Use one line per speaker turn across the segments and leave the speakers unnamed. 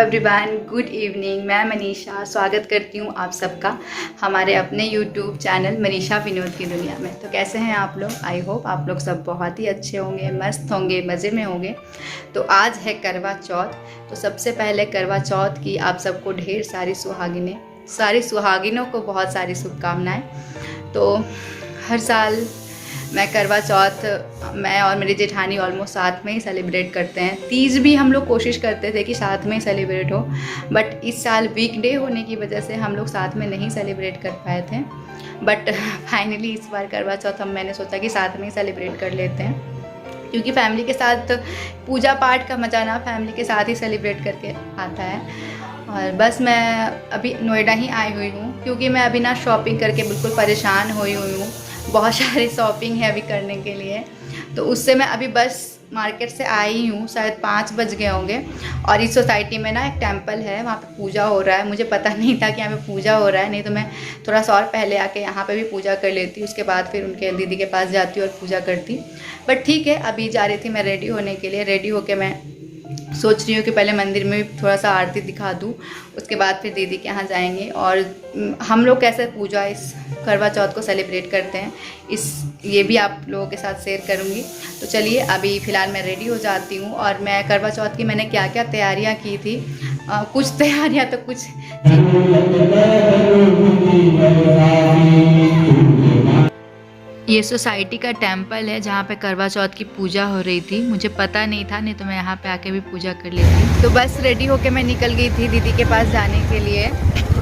Everyone, good evening. मैं मनीषा स्वागत करती हूँ आप सबका हमारे अपने यूट्यूब चैनल मनीषा विनोद की दुनिया में। तो कैसे हैं आप लोग? आई होप आप लोग सब बहुत ही अच्छे होंगे, मस्त होंगे, मज़े में होंगे। तो आज है करवा चौथ। तो सबसे पहले करवा चौथ की आप सबको ढेर सारी सुहागिनों को बहुत सारी शुभकामनाएँ। तो हर साल मैं करवा चौथ मैं और मेरी जेठानी ऑलमोस्ट साथ में ही सेलिब्रेट करते हैं। तीज भी हम लोग कोशिश करते थे कि साथ में ही सेलिब्रेट हो, बट इस साल वीकडे होने की वजह से हम लोग साथ में नहीं सेलिब्रेट कर पाए थे। बट फाइनली इस बार करवा चौथ मैंने सोचा कि साथ में ही सेलिब्रेट कर लेते हैं, क्योंकि फैमिली के साथ पूजा पाठ का मजा ना फैमिली के साथ ही सेलिब्रेट करके आता है। और बस मैं अभी नोएडा ही आई हुई हूँ, क्योंकि मैं अभी ना शॉपिंग करके बिल्कुल परेशान हुई हूँ। बहुत सारी शॉपिंग है अभी करने के लिए, तो उससे मैं अभी बस मार्केट से आई हूँ। शायद 5 बज गए होंगे। और इस सोसाइटी में ना एक टेंपल है, वहाँ पे पूजा हो रहा है। मुझे पता नहीं था कि यहाँ पे पूजा हो रहा है, नहीं तो मैं थोड़ा सा और पहले आके यहाँ पे भी पूजा कर लेती। उसके बाद फिर उनके दीदी के पास जाती और पूजा करती। बट ठीक है, अभी जा रही थी मैं रेडी होने के लिए। रेडी होके मैं सोच रही हूँ कि पहले मंदिर में भी थोड़ा सा आरती दिखा दूँ, उसके बाद फिर दीदी के यहाँ जाएंगे। और हम लोग कैसे पूजा इस करवा चौथ को सेलिब्रेट करते हैं, ये भी आप लोगों के साथ शेयर करूँगी। तो चलिए, अभी फ़िलहाल मैं रेडी हो जाती हूँ। और मैं करवा चौथ की मैंने क्या क्या तैयारियाँ की थी, कुछ तैयारियाँ तो कुछ ये सोसाइटी का टेंपल है जहाँ पे करवा चौथ की पूजा हो रही थी। मुझे पता नहीं था, नहीं तो मैं यहाँ पे आके भी पूजा कर लेती। तो बस रेडी होके मैं निकल गई थी दीदी के पास जाने के लिए।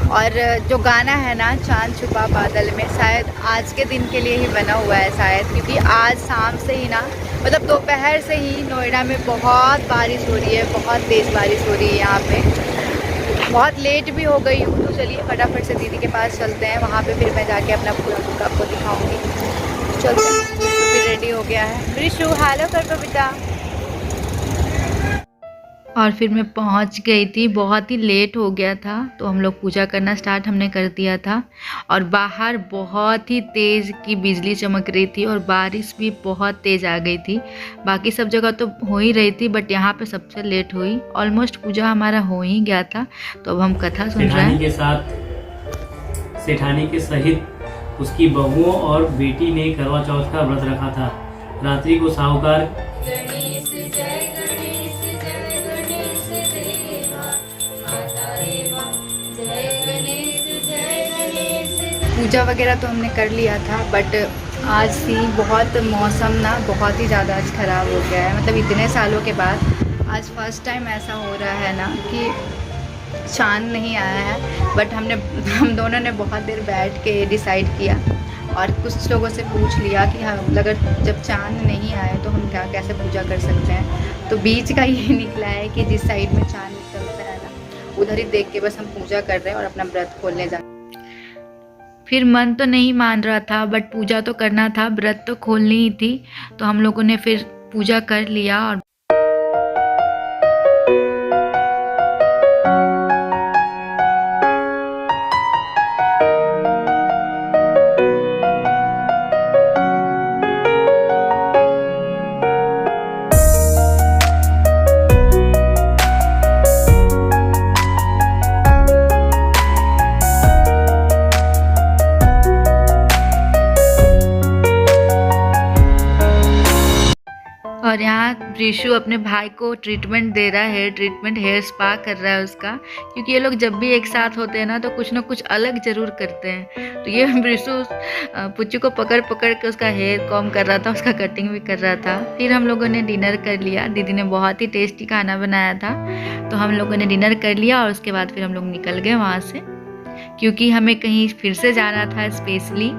और जो गाना है ना, चांद छुपा बादल में, शायद आज के दिन के लिए ही बना हुआ है शायद, क्योंकि आज शाम से ही ना, मतलब दोपहर से ही नोएडा में बहुत बारिश हो रही है, बहुत तेज़ बारिश हो रही है यहाँ पे। बहुत लेट भी हो गई हूँ। तो चलिए फटाफट से दीदी के पास चलते हैं, वहाँ पे फिर मैं जाके अपना पूरा लुक आपको दिखाऊंगी। चलते हैं। फिर रेडी हो गया है। रिशु हेलो कर दो बेटा। और फिर मैं पहुंच गई थी, बहुत ही लेट हो गया था। तो हम लोग पूजा करना स्टार्ट हमने कर दिया था। और बाहर बहुत ही तेज़ की बिजली चमक रही थी और बारिश भी बहुत तेज़ आ गई थी। बाकी सब जगह तो हो ही रही थी, बट यहाँ पे सबसे लेट हुई। ऑलमोस्ट पूजा हमारा हो ही गया था। तो अब हम कथा सुन रहे हैं।
के साथ सेठानी के सहित उसकी बहुओं और बेटी ने करवा चौथ का व्रत रखा था। रात्रि को साहूकार
पूजा वगैरह तो हमने कर लिया था, बट आज ही बहुत मौसम ना बहुत ही ज़्यादा आज ख़राब हो गया है। मतलब इतने सालों के बाद आज फर्स्ट टाइम ऐसा हो रहा है ना कि चांद नहीं आया है। बट हम दोनों ने बहुत देर बैठ के डिसाइड किया और कुछ लोगों से पूछ लिया कि हम अगर जब चांद नहीं आए तो हम कैसे पूजा कर सकते हैं। तो बीच का ये निकला है कि जिस साइड में चांद निकलता है ना, उधर ही देख के बस हम पूजा कर रहे हैं और अपना व्रत खोलने जा। फिर मन तो नहीं मान रहा था, बट पूजा तो करना था, व्रत तो खोलनी ही थी। तो हम लोगों ने फिर पूजा कर लिया। और यहाँ रिशु अपने भाई को ट्रीटमेंट दे रहा है, हेयर स्पा कर रहा है उसका, क्योंकि ये लोग जब भी एक साथ होते हैं ना तो कुछ ना कुछ अलग ज़रूर करते हैं। तो ये रिशु पुच्चू को पकड़ के उसका हेयर कॉम कर रहा था, उसका कटिंग भी कर रहा था। फिर हम लोगों ने डिनर कर लिया। दीदी ने बहुत ही टेस्टी खाना बनाया था, तो हम लोगों ने डिनर कर लिया। और उसके बाद फिर हम लोग निकल गए वहाँ से, क्योंकि हमें कहीं फिर से जाना था स्पेशली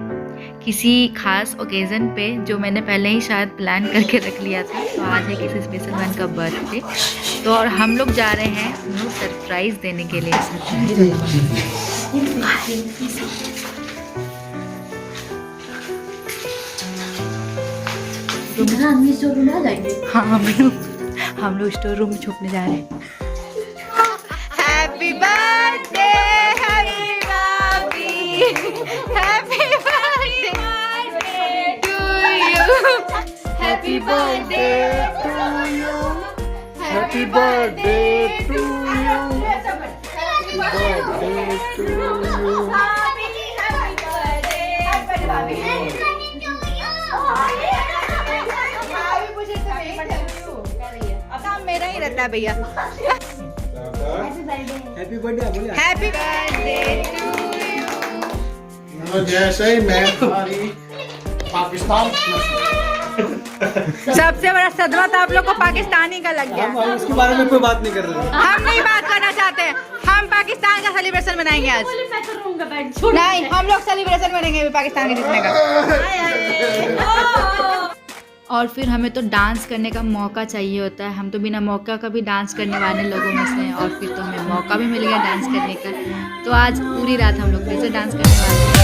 किसी खास ओकेज़न पे, जो मैंने पहले ही शायद प्लान करके रख लिया था। तो आज है किसी स्पेशल वन का बर्थडे। तो और हम लोग जा रहे हैं उन्हें सरप्राइज़ देने के लिए। हाँ, हम लोग स्टोर रूम में छुपने जा रहे हैं। Happy birthday Happy birthday to you. Happy birthday to you. ला भैया।
हैप्पी बर्थडे बोले।
हैप्पी बर्थडे टू
जैसे ही मैं हमारी पाकिस्तान
सबसे बड़ा सदमा तो आप लोग को पाकिस्तानी का लग गया।
हम उसके बारे में कोई बात नहीं कर रहे।
हम नहीं बात करना चाहते, हम पाकिस्तान का सेलिब्रेशन मनाएंगे आज। नहीं, हम लोग सेलिब्रेशन मनाएंगे पाकिस्तान के जीतने का। और फिर हमें तो डांस करने का मौका चाहिए होता है, हम तो बिना मौका का भी डांस करने वाले लोगों में से हैं। और फिर तो हमें मौका भी मिल गया डांस करने का, तो आज पूरी रात हम लोग फिर से डांस करने वाले हैं।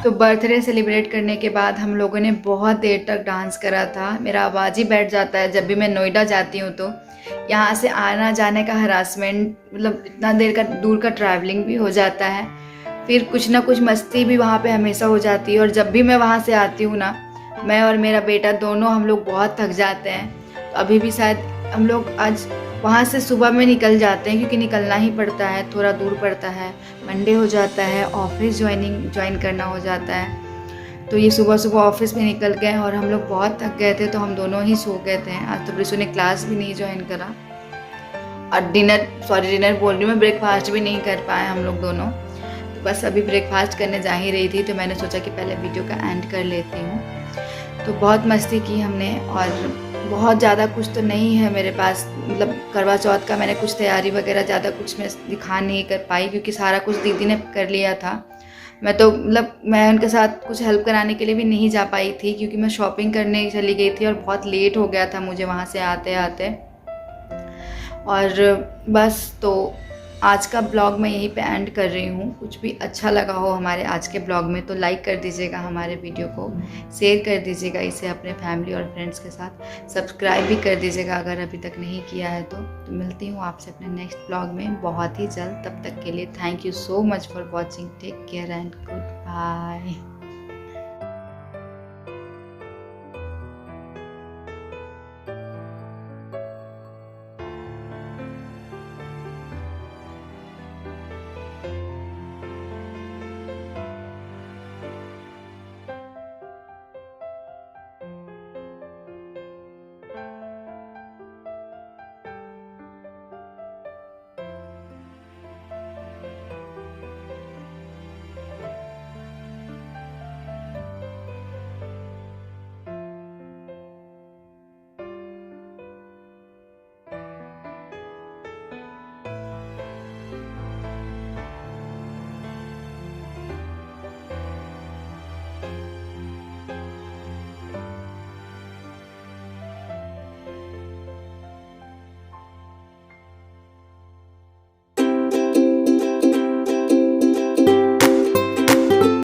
तो बर्थडे सेलिब्रेट करने के बाद हम लोगों ने बहुत देर तक डांस करा था। मेरा आवाज़ ही बैठ जाता है जब भी मैं नोएडा जाती हूँ, तो यहाँ से आना जाने का हरासमेंट, मतलब इतना देर का दूर का ट्रैवलिंग भी हो जाता है, फिर कुछ ना कुछ मस्ती भी वहाँ पे हमेशा हो जाती है। और जब भी मैं वहाँ से आती हूँ ना, मैं और मेरा बेटा दोनों हम लोग बहुत थक जाते हैं। तो अभी भी शायद हम लोग आज वहाँ से सुबह में निकल जाते हैं, क्योंकि निकलना ही पड़ता है, थोड़ा दूर पड़ता है, मंडे हो जाता है, ऑफिस ज्वाइन करना हो जाता है। तो ये सुबह सुबह ऑफिस में निकल गए और हम लोग बहुत थक गए थे, तो हम दोनों ही सो गए थे। आज तो ब्रिसु ने क्लास भी नहीं ज्वाइन करा और डिनर बोल रही हूँ मैं, ब्रेकफास्ट भी नहीं कर पाए हम लोग दोनों। तो बस अभी ब्रेकफास्ट करने जा ही रही थी, तो मैंने सोचा कि पहले वीडियो का एंड कर लेती हूँ। तो बहुत मस्ती की हमने, और बहुत ज़्यादा कुछ तो नहीं है मेरे पास, मतलब करवा चौथ का मैंने कुछ तैयारी वगैरह ज़्यादा कुछ मैं दिखा नहीं कर पाई, क्योंकि सारा कुछ दीदी ने कर लिया था। मैं तो मतलब मैं उनके साथ कुछ हेल्प कराने के लिए भी नहीं जा पाई थी, क्योंकि मैं शॉपिंग करने चली गई थी और बहुत लेट हो गया था मुझे वहाँ से आते आते। और बस तो आज का ब्लॉग मैं यहीं पे एंड कर रही हूँ। कुछ भी अच्छा लगा हो हमारे आज के ब्लॉग में तो लाइक कर दीजिएगा हमारे वीडियो को, शेयर कर दीजिएगा इसे अपने फैमिली और फ्रेंड्स के साथ, सब्सक्राइब भी कर दीजिएगा अगर अभी तक नहीं किया है तो मिलती हूँ आपसे अपने नेक्स्ट ब्लॉग में बहुत ही जल्द। तब तक के लिए thank you so much for watching, take care and good bye.